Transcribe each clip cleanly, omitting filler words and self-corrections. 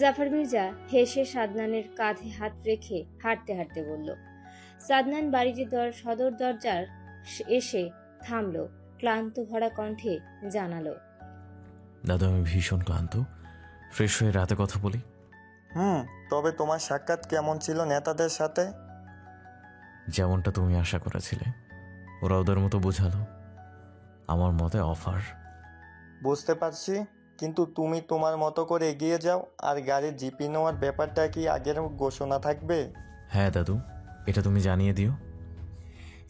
জাফর মির্জা হেসে সাদনানের কাঁধে হাত রেখে হাঁটতে হাঁটতে বলল। সাদনান বাড়িটির সদর দরজার এসে থামলো, ক্লান্ত ভরা কণ্ঠে জানালো, দাদু আমি ভীষণ ক্লান্ত, ফ্রেশ হয়ে রাতে কথা বলি। তবে তোমার সাক্ষাৎ কেমন ছিল নেতাদের সাথে? যেমনটা তুমি আশা করেছিলে, ওরা ওদের মতো বোঝালো। আমার মতে অফার। বুঝতে পারছি, কিন্তু তুমি তোমার মতো করে এগিয়ে যাও। আর গাড়ির জিপি নেওয়ার ব্যাপারটা কি আগের ঘোষণা থাকবে? হ্যাঁ দাদু, এটা তুমি জানিয়ে দিও।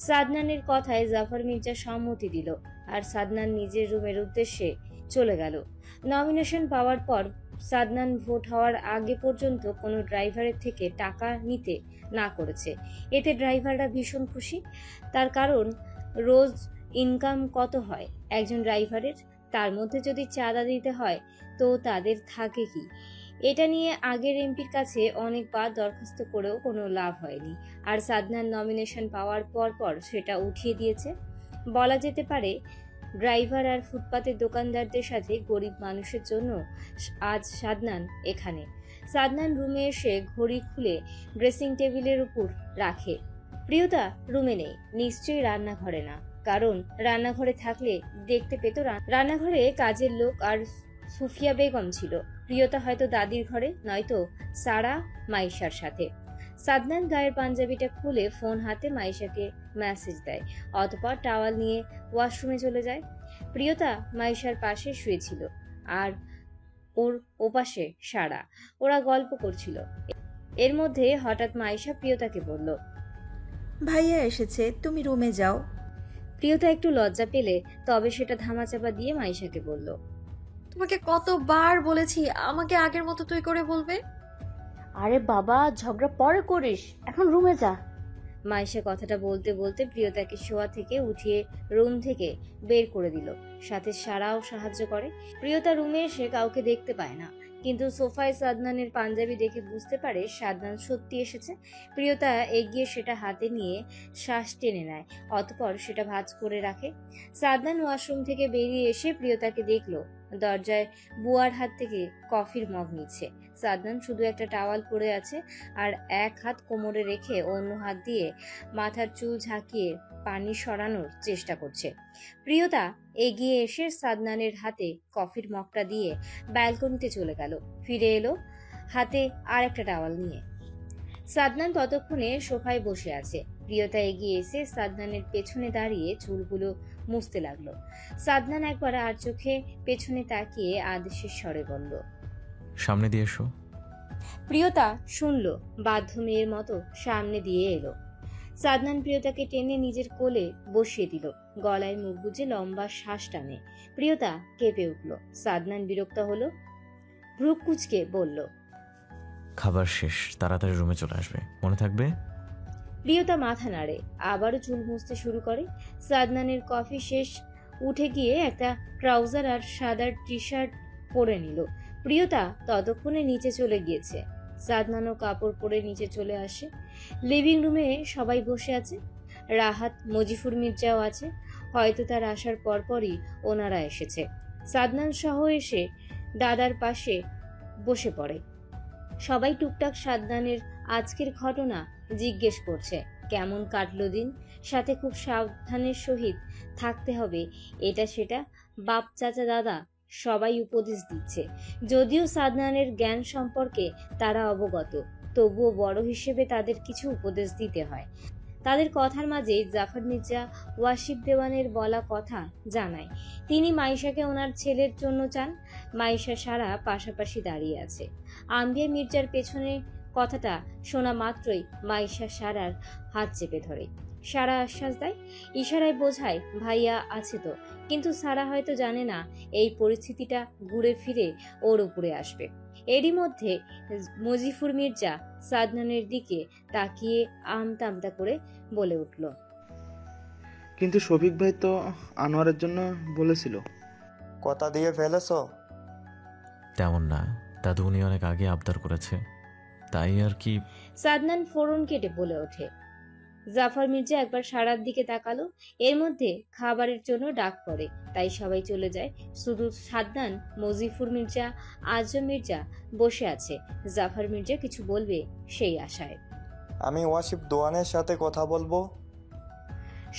সাদনানের কথায় জাফর মির্জা সম্মতি দিল আর সাদনান নিজের রুমের উদ্দেশ্যে চলে গেল। নমিনেশন পাওয়ার পর সাদনান ভোট হওয়ার আগে পর্যন্ত কোনো ড্রাইভারের থেকে টাকা নিতে না করেছে। এতে ড্রাইভাররা ভীষণ খুশি। তার কারণ রোজ ইনকাম কত হয় একজন ড্রাইভারের, তার মধ্যে যদি চাঁদা দিতে হয় তো তাদের থাকে কি। এটা নিয়ে আগের এমপির কাছে অনেকবার দরখাস্ত করেও কোনো লাভ হয়নি, আর সাদনান নমিনেশন পাওয়ার পর সেটা উঠিয়ে দিয়েছে। বলা যেতে পারে ড্রাইভার আর ফুটপাতের দোকানদারদের সাথে গরিব মানুষের জন্য আজ সাদনান এখানে। সাদনান রুমে এসে ঘড়ি খুলে ড্রেসিং টেবিলের উপর রাখে। প্রিয়তা রুমে নেই, নিশ্চয়ই রান্নাঘরে না, কারণ রান্নাঘরে থাকলে দেখতে পেত রান্নাঘরে কাজের লোক আর সুফিয়া বেগম ছিল। প্রিয়তা হয়তো দাদির ঘরে, নয়তো সারা মাইশার সাথে। সাদনান গায়ের পাঞ্জাবিটা খুলে ফোন হাতে মাইশাকে মেসেজ দেয়, অতঃপর টাওয়াল নিয়ে ওয়াশরুমে চলে যায়। প্রিয়তা মাইশার পাশে শুয়েছিল আর ওর ওপাশে সারা। ওরা গল্প করছিল। এর মধ্যে হঠাৎ মাইশা প্রিয়তাকে বলল, ভাইয়া এসেছে, তুমি রুমে যাও। প্রিয়তা একটু লজ্জা পেলে, তবে সেটা ধামাচাপা দিয়ে মাইশাকে বলল, তোমাকে কতবার বলেছি আমাকে আগের মতো তুই করে বলবে। আরে বাবা, ঝগড়া পরে করিস, এখন রুমে যা। মাইশা কথাটা বলতে বলতে প্রিয়তাকে শোয়া থেকে উঠিয়ে রুম থেকে বের করে দিল। সাথে সারাও সাহায্য করে। প্রিয়তা রুমে এসে কাউকে দেখতে পায় না, কিন্তু সোফায় সাদনানের পাঞ্জাবি দেখে বুঝতে পারে সাদনান সত্যি এসেছে। প্রিয়তা এগিয়ে সেটা হাতে নিয়ে শ্বাস টেনে নেয়, অতঃপর সেটা ভাঁজ করে রাখে। সাদনান ওয়াশরুম থেকে বেরিয়ে এসে প্রিয়তাকে দেখলো দরজায় বুয়ার হাত থেকে কফির মগ নিচ্ছে। সাদনান শুধু একটা টাওয়াল পরে আছে আর এক হাত কোমরে রেখে অন্য হাত দিয়ে মাথার চুল ঝাঁকিয়ে পানি সরানোর চেষ্টা করছে। প্রিয়তা এগিয়ে এসে সাদনানের হাতে কফির মগটা দিয়ে ব্যালকনিতে চলে গেল। ফিরে এলো হাতে আর একটা টাওয়াল নিয়ে। সাদনান ততক্ষণে সোফায় বসে আছে। প্রিয়তা এগিয়ে এসে সাদনানের পেছনে দাঁড়িয়ে চুলগুলো মুছতে লাগলো। সাদনান একবার আর চোখে পেছনে তাকিয়ে আদেশের স্বরে বলল, সামনে দিয়ে এসো। প্রিয়তা শুনল, বাধ্য মেয়ের মতো সামনে দিয়ে এলো। সাদনান প্রিয়তাকে টেনে নিজের কোলে বসিয়ে দিল, গলায় মুখ গুজে লম্বা শ্বাস টানে। প্রিয়তা কেঁপে উঠল। সাদনান বিরক্ত হলো, ভ্রু কুঁচকে বলল, খাবার শেষ, তাড়াতাড়ি রুমে চলে আসবে, মনে থাকবে। প্রিয়তা মাথা নাড়ে, আবারও চুল মুছতে শুরু করে। সাদনানের কফি শেষ, উঠে গিয়ে একটা ট্রাউজার আর সাদা টি শার্ট পরে নিল। প্রিয়তা ততক্ষণে নিচে চলে গিয়েছে। সাদনানও কাপড় পরে নিচে চলে আসে। লিভিং রুমে সবাই বসে আছে। রাহাত, মজিফুর মির্জাও আছে। হয়তো তার আসার পরপরই ওনারা এসেছে। সাদনান সহ এসে দাদার পাশে বসে পড়ে। সবাই টুকটাক সাদনানের আজকের ঘটনা জিজ্ঞেস করছে, কেমন কাটলো দিন, সাথে খুব সাবধানের সহিত থাকতে হবে, এটা সেটা। বাপ, চাচা, দাদা সবাই উপদেশ দিচ্ছে। যদিও সাদনানের জ্ঞান সম্পর্কে তারা অবগত, তবুও বড় হিসেবে তাদের কিছু উপদেশ দিতে হয়। তাদের কথার মাঝে জাফর মির্জা ওয়াসিফ দেওয়ানের বলা কথা জানায়, তিনি মাইশাকে ওনার ছেলের জন্য চান। মাইশা সারা পাশাপাশি দাঁড়িয়ে আছে। আম্বিয়া মির্জার পেছনে কথাটা শোনা মাত্রই মাইশা সারার হাত চেপে ধরে। সারা আশ্বাস দেয়, ইশারায় বোঝায় ভাইয়া আছে তো, কিন্তু সারা হয়তো জানে না এই পরিস্থিতিটা ঘুরে ফিরে ওর উপরে আসবে। এরই মধ্যে মজিফুর মির্জা সাদনানের দিকে তাকিয়ে আমতা আমতা করে বলে উঠল, কিন্তু শফিক ভাই তো আনোয়ারের জন্য বলেছিল। কথা দিয়ে ফেলেছো? তেমন না দাদু, উনি অনেক আগে আবদার করেছে, তাই আর কি। সাদনান ফোড়ন কেটে বলে ওঠে, জাফর মির্জা একবার সারার দিকে তাকালো। এর মধ্যে খাবারের জন্য ডাক পড়ে, তাই সবাই চলে যায়। শুধু সাদনান, মজিফুর মির্জা, আজম মির্জা বসে আছে। জাফর মির্জা কিছু বলবে সেই আশায়। আমি ওয়াসিফ দোয়ানের সাথে কথা বলবো।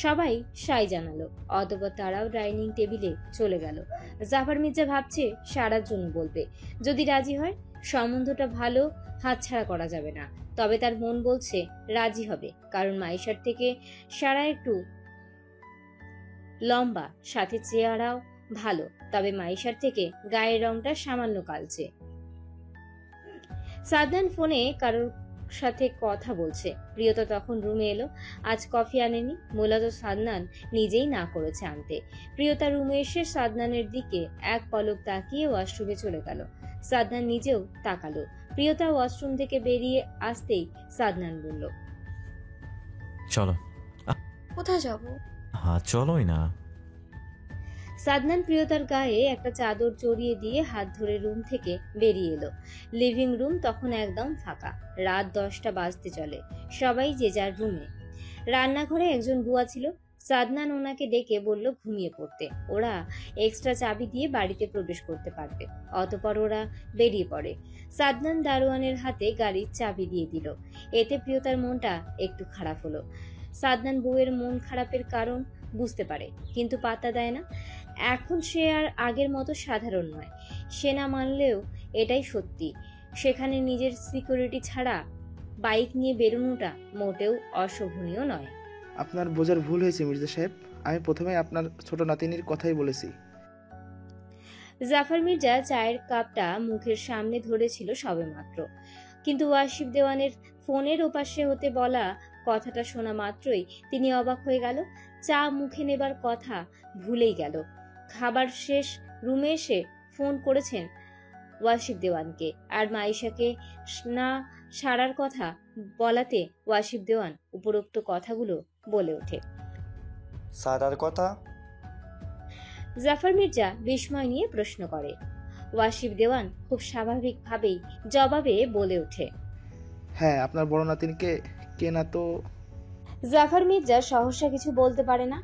সবাই সাই জানালো। অতঃপর তারাও ডাইনিং টেবিলে চলে গেল। জাফর মির্জা ভাবছে সারার জন্য বলবে। যদি রাজি হয় সম্বন্ধটা ভালো, হাতছাড়া করা যাবে না। তবে তার মন বলছে রাজি হবে, কারণ মাইশার থেকে সারা একটু লম্বা, সাথে চেহারাও ভালো। তবে মাইশার থেকে গায়ের রংটা সামান্য কালচে। সাদনান ফোনে কারোর সাথে কথা বলছে। প্রিয়তা তখন রুমে এলো। আজ কফি আনেনি, মূলত সাদনান নিজেই না করেছে আনতে। প্রিয়তা রুমে এসে সাদনানের দিকে এক পলক তাকিয়ে ওয়াশরুমে চলে গেল। সাদনান নিজেও তাকালো। প্রিয়তা ওয়াশরুম থেকে বেরিয়ে আসতেই সাদনান বলল, চলো। কোথায় যাব? হ্যাঁ, চলোই না। সাদনান প্রিয়তার গায়ে একটা চাদর জড়িয়ে দিয়ে হাত ধরে রুম থেকে বেরিয়ে এলো। লিভিং রুম তখন একদম ফাঁকা। রাত 10টা বাজতে চলে। সবাই যে যার রুমে। রান্নাঘরে একজন বুয়া ছিল। সাদনান ওনাকে ডেকে বলল ঘুমিয়ে পড়তে। ওরা এক্সট্রা চাবি দিয়ে বাড়িতে প্রবেশ করতে পারবে। অতঃপর ওরা বেরিয়ে পড়ে। সাদনান দারোয়ানের হাতে গাড়ির চাবি দিয়ে দিল। এতে প্রিয়তার মনটা একটু খারাপ হলো। সাদনান বউয়ের মন খারাপের কারণ বুঝতে পারে, কিন্তু পাত্তা দেয় না। এখন সে আর আগের মতো সাধারণ নয়। সে না মানলেও এটাই সত্যি। সেখানে নিজের সিকিউরিটি ছাড়া বাইক নিয়ে বেরোনোটা মোটেও অশোভনীয় নয়। আপনার বোঝার ভুল হয়েছে মির্জা সাহেব। আমি প্রথমে আপনার ছোট নাতিনির কথাই বলেছি। জাফর মির্জা চায়ের কাপটা মুখের সামনে ধরেছিল সবেমাত্র, কিন্তু ওয়াসিফ দেওয়ানের ফোনের ওপাশে হতে বলা কথাটা শোনা মাত্রই তিনি অবাক হয়ে গেল। চা মুখে নেবার কথা ভুলেই গেল। খাবার শেষ রুমে এসে ফোন করেছেন ওয়াসিফ দেওয়ানকে, আর মাইশাকে না সারার কথা বলাতে ওয়াসিফ দেওয়ান উপরোক্ত কথাগুলো বলে ওঠে। সারার কথা? জাফর মির্জা বিস্ময় নিয়ে প্রশ্ন করে। ওয়াসিফ দেওয়ান খুব স্বাভাবিকভাবেই জবাবে বলে ওঠে, হ্যাঁ, আপনার বড় নাতিনকে কে না তো। জাফর মির্জা সহসা কিছু বলতে পারে না।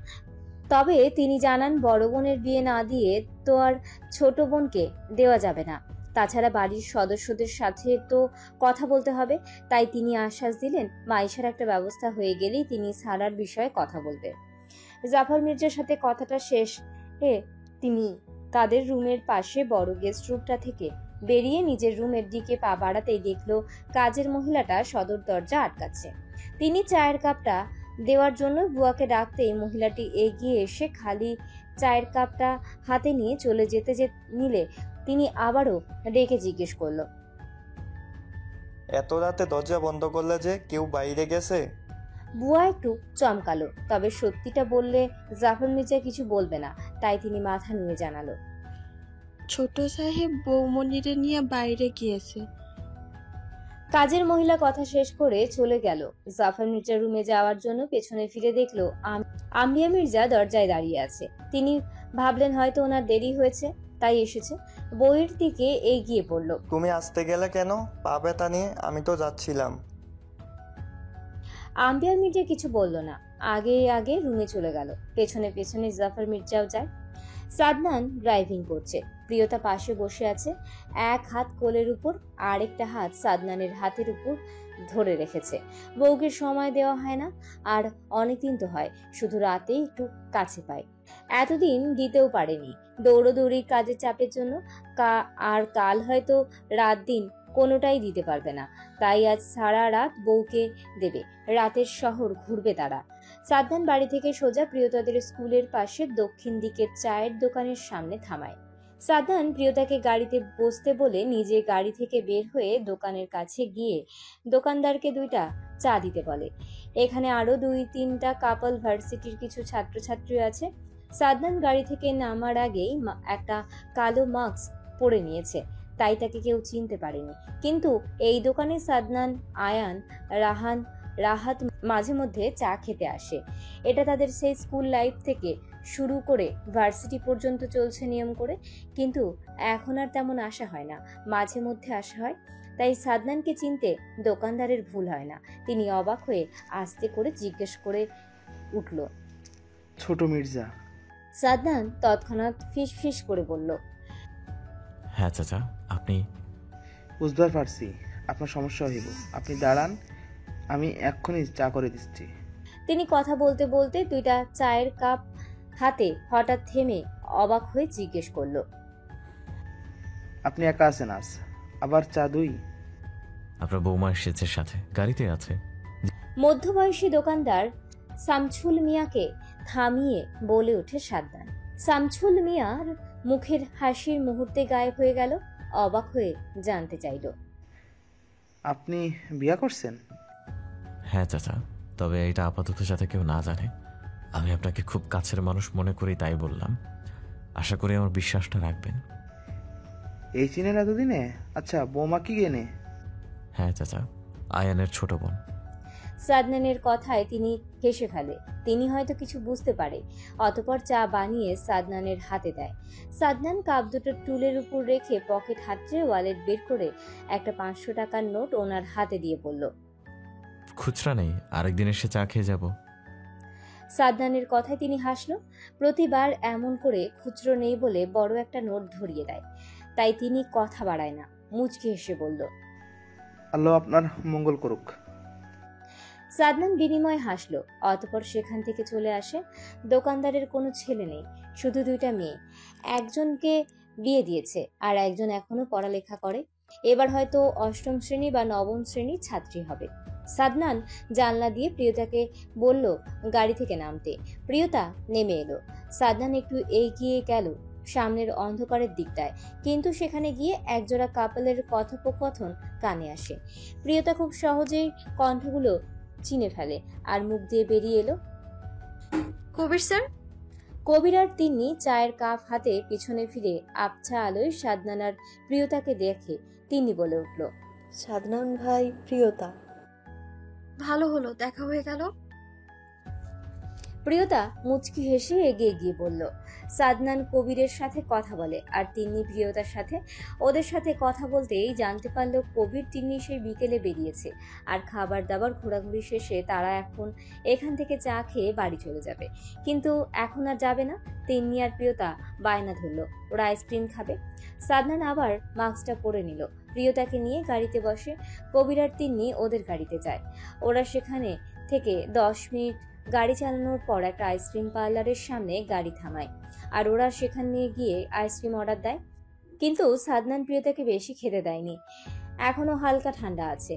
তবে তিনি জানান বড় বোনের বিয়ে না দিয়ে তো আর ছোট বোনকে দেওয়া যাবে না। তাছাড়া বাড়ির সদস্যদের সাথে তো কথা বলতে হবে। তাই তিনি আশ্বাস দিলেন মাইশার একটা ব্যবস্থা হয়ে গেলেই তিনি সারার বিষয়ে কথা বলবে। জাফর মির্জার সাথে কথাটা শেষ তিনি তাদের রুমের পাশে বড় গেস্ট রুমটা থেকে বেরিয়ে নিজের রুমের দিকে পা বাড়াতেই দেখলো কাজের মহিলাটা সদর দরজা আটকাচ্ছে। তিনি চায়ের কাপটা দেওয়ার জন্য বুয়াকে ডাকতেই মহিলাটি এগিয়ে এসে খালি চায়ের কাপটা হাতে নিয়ে চলে যেতে নিলে তিনি আবারও ডেকে জিজ্ঞেস করলো, এত রাতে দরজা বন্ধ করলে যে? কেউ বাইরে গেছে? বুয়া একটু চমকালো। তবে সত্যিটা বললে জাফর মির্জা কিছু বলবে না, তাই তিনি মাথা নুয়ে জানালো, ছোট সাহেব বৌমনিরে নিয়ে বাইরে গিয়েছে। কাজের মহিলা কথা শেষ করে চলে গেল। জাফর মির্জা রুমে যাওয়ার জন্য পেছনে ফিরে দেখলো আম্বিয়া মির্জা দরজায় দাঁড়িয়ে আছে। তিনি ভাবলেন হয়তো ওনার দেরি হয়েছে, তাই এসেছে। বইয়ের দিকে এগিয়ে পড়ল। তুমি আসতে গেলে কেন? পা ব্যথা নিয়ে? আমি তো যাচ্ছিলাম। আম্বিয়া মির্জা কিছু বলল না, আগে আগে রুমে চলে গেল। পেছনে পেছনে জাফর মির্জাও যায়। সাদনান ড্রাইভিং করছে। প্রিয়তা পাশে বসে আছে। এক হাত কোলের উপর, আরেকটা হাত সাদনানের হাতের উপর ধরে রেখেছে। বউকে সময় দেওয়া হয় না, আর অনেকদিন তো হয়, শুধু রাতেই একটু কাছে পায়। এতদিন দিতেও পারেনি, দৌড়োদৌড়ির কাজের চাপের জন্য। আর কাল হয়তো রাত দিন কোনোটাই দিতে পারবে না। তাই আজ সারা রাত বউকে দেবে। রাতের শহর ঘুরবে তারা। সাদনান বাড়ি থেকে সোজা প্রিয়তাদের স্কুলের পাশে দক্ষিণ দিকের চায়ের দোকানের সামনে থামায়। সাদনান প্রিয়তাকে গাড়িতে বসতে বলে নিজে গাড়ি থেকে বের হয়ে দোকানের কাছে গিয়ে দোকানদারকে 2টা চা দিতে বলে। এখানে আরো 2-3টা কাপল ভার্সিটির কিছু ছাত্রছাত্রী আছে। সাদনান গাড়ি থেকে নামার আগেই একটা কালো মাস্ক পরে নিয়েছে, তাই তাকে কেউ চিনতে পারেনি। কিন্তু এই দোকানে সাদনান, আয়ান, রাহাত মাঝে মধ্যে চা খেতে আসে। এটা তাদের সেই স্কুল লাইফ থেকে শুরু করে ভার্সিটি পর্যন্ত চলছে নিয়ম করে, কিন্তু এখন আর তেমন আশা হয় না, মাঝে মধ্যে আসা হয়। তাই সাদনানকে চিনতে দোকানদারের ভুল হয় না। তিনি অবাক হয়ে আস্তে করে জিজ্ঞেস করে উঠল। ছোট মির্জা। সাদনান তৎক্ষণাৎ ফিস ফিস করে বলল, হ্যাঁ চাচা, আপনি? বুঝতে পারছি আপনার সমস্যা হইব। আপনি দাঁড়ান, আমি এক্ষুনি চা করে দিচ্ছি। তিনি কথা বলতে বলতে দুইটা চায়ের কাপ হাতে হঠাৎ থেমে অবাক হয়ে জিজ্ঞেস করলো, আপনি একা আছেন আজ? আবার চা দুই? আপনার বৌমা এসেছে সাথে, গাড়িতে আছে। মধ্যবয়সী দোকানদার শামছুল মিয়াকে থামিয়ে বলে ওঠে সাদনান। শামছুল মিয়ার মুখের হাসির মুহূর্তে গায়েব হয়ে গেল। অবাক হয়ে জানতে চাইল, আপনি বিয়া করছেন? হ্যাঁ চাচা, তবে এটা আপাতত যাতে কেউ না জানে। আমি আপনাকে খুব কাছের মানুষ মনে করি, তাই বললাম। আশা করি আমার বিশ্বাসটা রাখবেন। এই চিনেন এতদিনে? আচ্ছা, বৌমা কি গেনে? হ্যাঁ চাচা, আয়ানের ছোট বোন। সাদনানের কথায় তিনি হেসে ফেলে। তিনি হয়তো কিছু বুঝতে পারে। অতঃপর চা বানিয়ে সাদনানের হাতে দেয়। সাদনান কাপ দুটো টুলের উপর রেখে পকেট হাতড়ে ওয়ালেট বের করে একটা 500 টাকার নোট ওনার হাতে দিয়ে বলল, খুচরা নেই, আরেকদিন এসে চা খেয়ে যাব। সাদনানের কথায় তিনি হাসল। প্রতিবার এমন করে খুচরো নেই বলে বড় একটা নোট ধরিয়ে দেয়। তাই তিনি কথা বাড়ায় না, মুচকি হেসে বলল, আল্লাহ আপনার মঙ্গল করুক। সাদনান বিনিময়ে হাসল। অতঃপর সেখান থেকে চলে আসে। দোকানদারের কোনো ছেলে নেই, শুধু দুইটা মেয়ে। একজনকে বিয়ে দিয়েছে আর একজন এখনো পড়ালেখা করে। এবার হয়তো 8ম শ্রেণী বা 9ম শ্রেণীর ছাত্রী হবে। সাদনান জানলা দিয়ে প্রিয়তাকে বলল গাড়ি থেকে নামতে। প্রিয়তা নেমে এলো। সাদনান একটু এগিয়ে গেল সামনের অন্ধকারের দিকটায়, কিন্তু সেখানে গিয়ে একজোড়া কাপলের কথোপকথন কানে আসে। প্রিয়তা খুব সহজেই কণ্ঠগুলো চিনে ফেলে আর মুখ দিয়ে বেরিয়ে এলো, কবির স্যার। কবির আর তিন্নি চায়ের কাপ হাতে পিছনে ফিরে আবছা আলোয় সাদনান আর প্রিয়তাকে দেখে তিন্নি বলে উঠল, সাদনান ভাই, প্রিয়তা। ভালো হলো দেখা হয়ে গেল। প্রিয়তা মুচকি হেসে এগিয়ে গিয়ে বলল, সাদনান কবিরের সাথে কথা বলে আর তিন্নি প্রিয়তার সাথে। ওদের সাথে কথা বলতেই জানতে পারল কবির তিন্নি সেই বিকেলে বেরিয়েছে আর খাবার দাবার ঘোরাঘুরি শেষে তারা এখন এখান থেকে চা খেয়ে বাড়ি চলে যাবে। কিন্তু এখন আর যাবে না। তিন্নি আর প্রিয়তা বায়না ধরল ওরা আইসক্রিম খাবে। সাদনান আবার মাস্কটা পরে নিল। প্রিয়তাকে নিয়ে গাড়িতে বসে কবির আর তিন্নি ওদের গাড়িতে যায়। ওরা সেখানে থেকে 10 মিনিট গাড়ি চালানোর পর একটা আইসক্রিম পার্লারের সামনে গাড়ি থামায় আর ওরা সেখানে গিয়ে আইসক্রিম অর্ডার দেয়। কিন্তু সাদনান প্রিয়তাকে বেশি খেতে দেয়নি, এখনো হালকা ঠান্ডা আছে।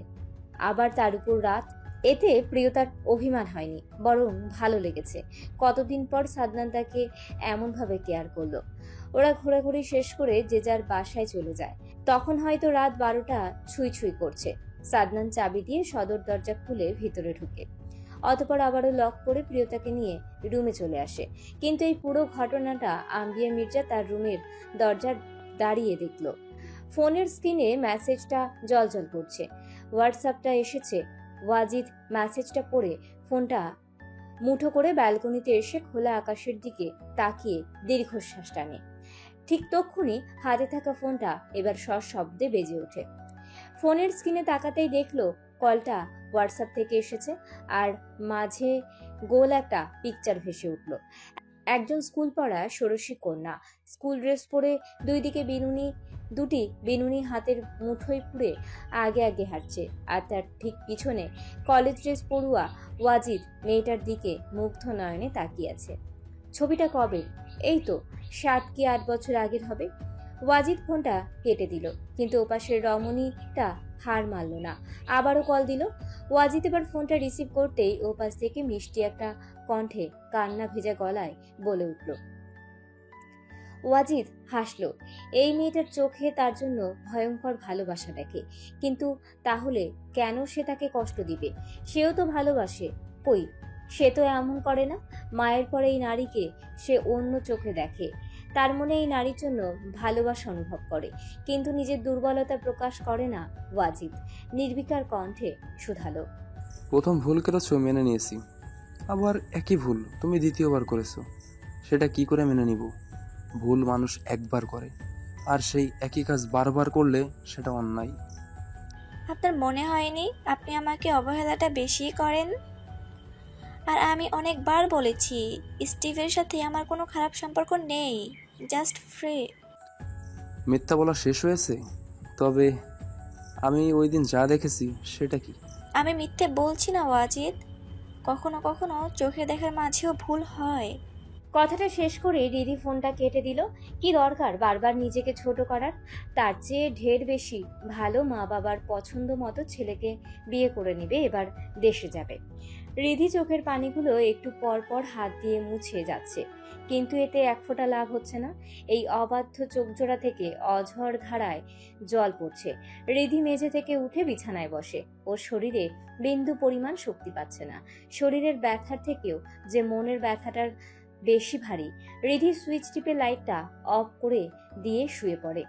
আবার তার উপর রাত। এতে প্রিয়তার অভিমান হয়নি, বরং ভালো লেগেছে। কতদিন পর সাদনান তাকে এমনভাবে কেয়ার করলো। ওরা ঘোরাঘুরি শেষ করে যে যার বাসায় চলে যায়। তখন হয়তো রাত 12টা ছুঁই ছুঁই করছে। সাদনান চাবি দিয়ে সদর দরজা খুলে ভিতরে ঢুকে অতঃপর আবারও লক করে প্রিয়তাকে নিয়ে রুমে চলে আসে। কিন্তু এই পুরো ঘটনাটা আম্বিয়া মির্জা তার রুমের দরজার দাঁড়িয়ে দেখল। ফোনের স্ক্রিনে মেসেজটা জ্বলজ্বল করছে। হোয়াটসঅ্যাপটা এসেছে। ওয়াজিদ মেসেজটা পড়ে ফোনটা মুঠো করে ব্যালকনিতে এসে খোলা আকাশের দিকে তাকিয়ে দীর্ঘশ্বাস টানে। ঠিক তক্ষুনি হাতে থাকা ফোনটা এবার সশব্দে বেজে ওঠে। ফোনের স্ক্রিনে তাকাতেই দেখলো কলটা হোয়াটসঅ্যাপ থেকে এসেছে আর মাঝে গোল একটা পিকচার ভেসে উঠল। একজন স্কুল পড়া ষোড়শী কন্যা, স্কুল ড্রেস পরে দুটি বেনুনি হাতের মুঠোয় পুড়ে আগে আগে হাঁটছে। আর তার ঠিক পিছনে কলেজ ড্রেস পড়ুয়া ওয়াজিদ মেয়েটার দিকে মুগ্ধ নয়নে তাকিয়ে আছে। ছবিটা কবে? এই তো 7 কি 8 বছর আগের হবে। ওয়াজিদ ফোনটা কেটে দিল, কিন্তু ওপাশের রমণীটা হার মানল না, আবারও কল দিল। ওয়াজিদ এবার ফোনটা রিসিভ করতেই ওপাশ থেকে মিষ্টি একটা কণ্ঠে কান্না ভেজা গলায় বলে উঠল। ওয়াজিদ হাসল। এই মেয়েটার চোখে তার জন্য ভয়ঙ্কর ভালোবাসা দেখে, কিন্তু তাহলে কেন সে তাকে কষ্ট দিবে? সেও তো ভালোবাসে। কই, সে তো এমন করে না। মায়ের পরে এই নারীকে সে অন্য চোখে দেখে। তার মনে এই নারীর জন্য ভালোবাসা অনুভব করে, কিন্তু নিজের দুর্বলতা প্রকাশ করে না। ওয়াজিদ নির্বিকার কণ্ঠে শুধালো, প্রথম ভুল করেছো, মেনে নিয়েছি। আবার একই ভুল তুমি দ্বিতীয়বার করেছো। সেটা কি করে মেনে নিব? ভুল মানুষ একবার করে, আর সেই একই কাজ বারবার করলে সেটা অন্যায়। আপনার মনে হয়নি আপনি আমাকে অবহেলাটা বেশি করেন? আর আমি অনেকবার বলেছি স্টিভের সাথে আমার কোনো খারাপ সম্পর্ক নেই, জাস্ট ফ্রি। মিথ্যা বলা শেষ হয়েছে? তবে আমি ওই দিন যা দেখেছি সেটা কি? আমি মিথ্যে বলছি না ওয়াজিদ, কখনো কখনো চোখে দেখার মাঝেও ভুল হয়। কথাটা শেষ করে রিধি ফোনটা কেটে দিল। কি দরকার বারবার নিজেকে ছোট করার? তার চেয়ে ঢের বেশি ভালো মা বাবার পছন্দ মতো ছেলেকে বিয়ে করে নেবে, এবার দেশে যাবে। রিধি চোখের পানিগুলো একটু পর পর হাত দিয়ে মুছে যাচ্ছে, কিন্তু এতে এক ফোঁটা লাভ হচ্ছে না। এই অবাধ্য চোখজোড়া থেকে অঝর ধারায় জল পড়ছে। রিধি মেঝে থেকে উঠে বিছানায় বসে। ওর শরীরে বিন্দু পরিমাণ শক্তি পাচ্ছে না। শরীরের ব্যথার থেকেও যে মনের ব্যথাটার বেশি ভারী। রিধি সুইচ টিপে লাইটটা অফ করে দিয়ে শুয়ে পড়ে।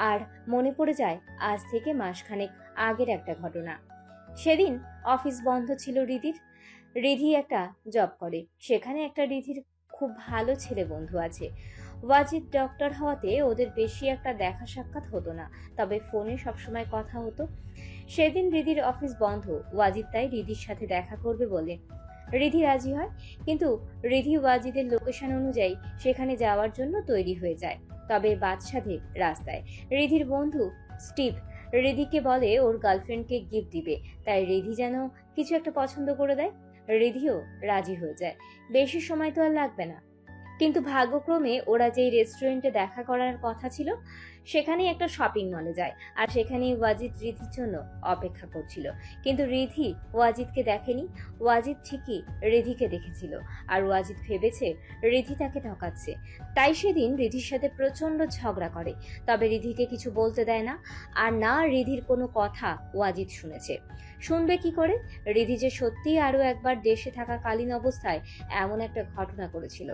আর মনে পড়ে যায় আজ থেকে মাসখানেক আগের একটা ঘটনা। সেদিন অফিস বন্ধ ছিল রিধির। রিধি একটা জব করে, সেখানে একটা রিধির খুব ভালো ছেলে বন্ধু আছে। ওয়াজিদ ডক্টর হওয়াতে ওদের বেশি একটা দেখা সাক্ষাৎ হতো না, তবে ফোনে সবসময় কথা হতো। সেদিন রিধির অফিস বন্ধ, ওয়াজিদ তাই রিধির সাথে দেখা করবে বলে রিধি রাজি হয়, কিন্তু রিধি ওয়াজিদের লোকেশন অনুযায়ী সেখানে যাওয়ার জন্য তৈরি হয়ে যায়। তবে বাদশাধে রাস্তায় রিধির বন্ধু স্টিভ রিধিকে বলে ওর গার্লফ্রেন্ডকে গিফট দিবে, তাই রিধি যেন কিছু একটা পছন্দ করে দেয়। রিধিও রাজি হয়ে যায়, বেশি সময় তো আর লাগবে না। কিন্তু ভাগ্যক্রমে ওরা যেই রেস্টুরেন্টে দেখা করার কথা ছিল সেখানেই একটা শপিং মলে যায়, আর সেখানেই ওয়াজিদ রিধির জন্য অপেক্ষা করছিল। কিন্তু রিধি ওয়াজিদকে দেখেনি, ওয়াজিদ ঠিকই রিধিকে দেখেছিল, আর ওয়াজিদ ভেবেছে রিধি তাকে ঠকাচ্ছে। তাই সেদিন রিধির সাথে প্রচন্ড ঝগড়া করে, তবে রিধিকে কিছু বলতে দেয় না। আর না রিধির কোনো কথা ওয়াজিদ শুনেছে। শুনবে কি করে? রিধি যে সত্যি আরো একবার দেশে থাকাকালীন অবস্থায় এমন একটা ঘটনা করেছিল।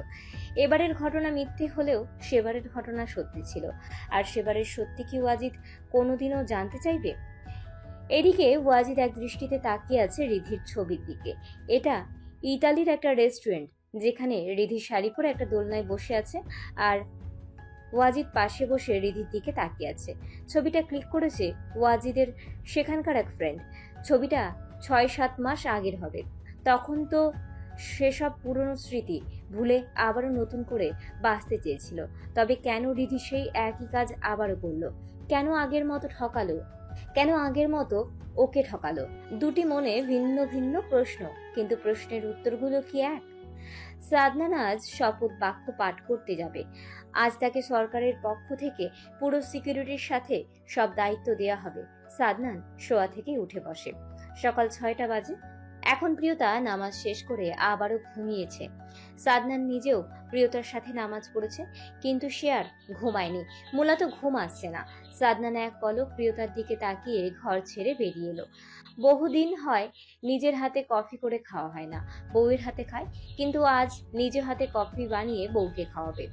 এবারের ঘটনা মিথ্যে হলেও সেবারের ঘটনা সত্যি ছিল, আর সেবারের সত্যি কি ওয়াজিদ কোনোদিনও জানতে চাইবে? এদিকে ওয়াজিদ এক দৃষ্টিতে তাকিয়ে আছে রিধির ছবির দিকে। এটা ইতালির একটা রেস্টুরেন্ট, যেখানে রিধি শাড়ি পরে একটা দোলনায় বসে আছে, আর ওয়াজিদ পাশে বসে রিধির দিকে তাকিয়ে আছে। ছবিটা ক্লিক করেছে ওয়াজিদের সেখানকার এক ফ্রেন্ড। ছবিটা 6-7 মাস আগের হবে। তখন তো সেসব পুরনো স্মৃতি ভুলে আবারও নতুন করে বাঁচতে চেয়েছিল। তবে কেন রিধি সেই একই কাজ আবারও করলো? কেন আগের মতো ঠকালো? কেন আগের মতো ওকে ঠকালো? দুটি মনে ভিন্ন ভিন্ন প্রশ্ন, কিন্তু প্রশ্নের উত্তরগুলো কি এক? সাদনান আজ শপথ বাক্য পাঠ করতে যাবে। আজ তাকে সরকারের পক্ষ থেকে পুরো সিকিউরিটির সাথে সব দায়িত্ব দেয়া হবে। সাদনান শোয়া থেকে উঠে বসে। সকাল 6টা বাজে। এখন প্রিয়তা নামাজ শেষ করে আবারও ঘুমিয়েছে। সাদনান নিজেও প্রিয়তার সাথে নামাজ পড়েছে, কিন্তু সে আর ঘুমায়নি। মূলত ঘুম আসছে না। সাদনান এক পলক প্রিয়তার দিকে তাকিয়ে ঘর ছেড়ে বেরিয়ে এলো। বহুদিন হয় নিজের হাতে কফি করে খাওয়া হয় না, বউয়ের হাতে খায়, কিন্তু আজ নিজের হাতে কফি বানিয়ে বউকে খাওয়াবে।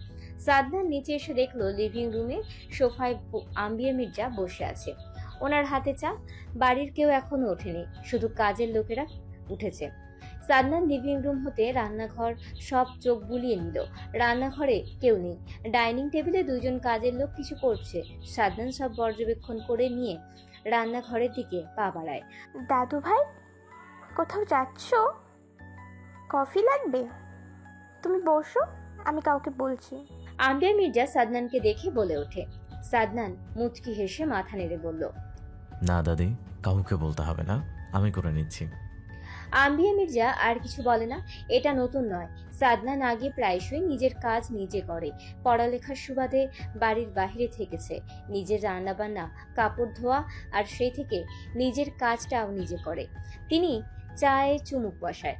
সাদনান নিচে এসে দেখলো লিভিং রুমে সোফায় আম্বিয়া মির্জা বসে আছে। ওনার হাতে চা। বাড়ির কেউ এখনো ওঠেনি, শুধু কাজের লোকেরা উঠেছে। সাদনান লিভিং রুম হতে রান্নাঘর সব চোখ বুলিয়ে নিল। রান্নাঘরে কেউ নেই। ডাইনিং টেবিলে 2জন কাজের লোক কিছু করছে। সাদনান সব পর্যবেক্ষণ করে নিয়ে রান্নাঘরের দিকে পা বাড়ায়। দাদু ভাই, কোথাও যাচ্ছ? কফি লাগবে? তুমি বসো, আমি কাউকে বলছি। আম্বিয়া মির্জা সাদনানকে দেখে বলে ওঠে। সাদনান মুচকি হেসে মাথা নেড়ে বলল, না দাদি, কাউকে বলতে হবে না, আমি করে নিচ্ছি। আম্বিয়া মির্জা আর কিছু বলে না। এটা নতুন নয়। সাদনান আগে প্রায়শই নিজের কাজ নিজে করে। পড়ালেখার সুবাদে বাড়ির বাইরে থেকেছে। নিজের রান্নাবান্না, কাপড় ধোয়া, আর সেই থেকে নিজের কাজটাও নিজে করে। তিনি চায়ে চুমুক বসায়।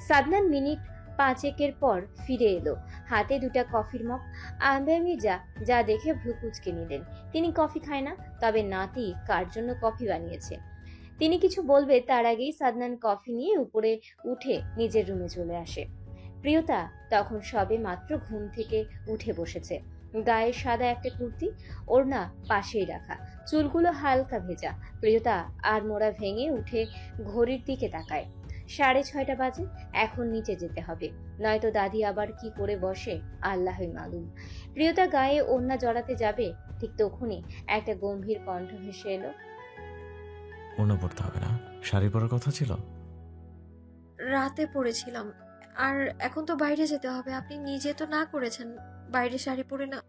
সাদনান মিনিট 5 পর ফিরে এলো, হাতে 2টা কফির মগ। আম্বিয়া মির্জা যা দেখে ভ্রু কুঁচকে নিলেন। তিনি কফি খায় না, তবে নাতি কার জন্য কফি বানিয়েছে। তিনি কিছু বলবে তার আগেই সাদনান কফি নিয়ে উপরে উঠে নিজের রুমে চলে আসে। প্রিয়তা তখন সবে মাত্র ঘুম থেকে উঠে বসেছে। গায়ে সাদা একটা কুর্তি, ওড়না পাশেই রাখা, চুলগুলো হালকা ভেজা। প্রিয়তা আর মোড়া ভেঙে উঠে ঘড়ির দিকে তাকায়। 6:30 বাজে। এখন নিচে যেতে হবে, নয়তো দাদি আবার কি করে বসে আল্লাহই মালুম। প্রিয়তা গায়ে ওড়না জড়াতে যাবে, ঠিক তখনই একটা গম্ভীর কণ্ঠ ভেসে এলো। ওড়না পড়তে হবে না, শাড়ি পরার কথা ছিল। রাতে পরেছিলাম, আর এখন তো বাইরে যেতে হবে। আপনি নিজে তো না করেছেন বাইরে শাড়ি পরে না